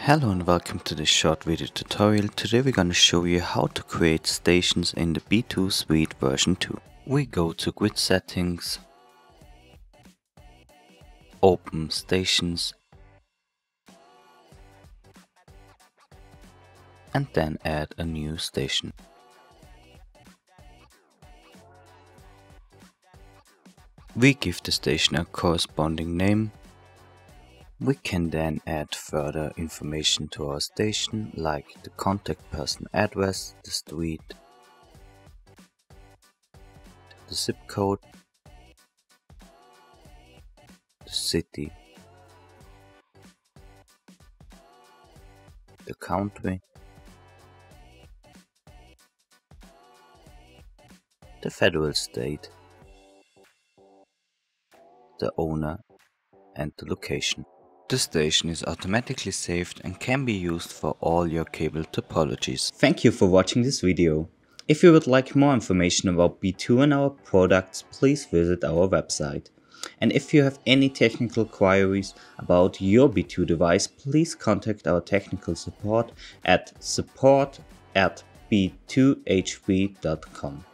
Hello and welcome to this short video tutorial. Today we're going to show you how to create stations in the B2 Suite version 2. We go to Grid Settings, open Stations, and then add a new station. We give the station a corresponding name. We can then add further information to our station, like the contact person address, the street, the zip code, the city, the country, the federal state, the owner, and the location. The station is automatically saved and can be used for all your cable topologies. Thank you for watching this video. If you would like more information about B2 and our products, please visit our website. And if you have any technical queries about your B2 device, please contact our technical support at support@b2hv.com.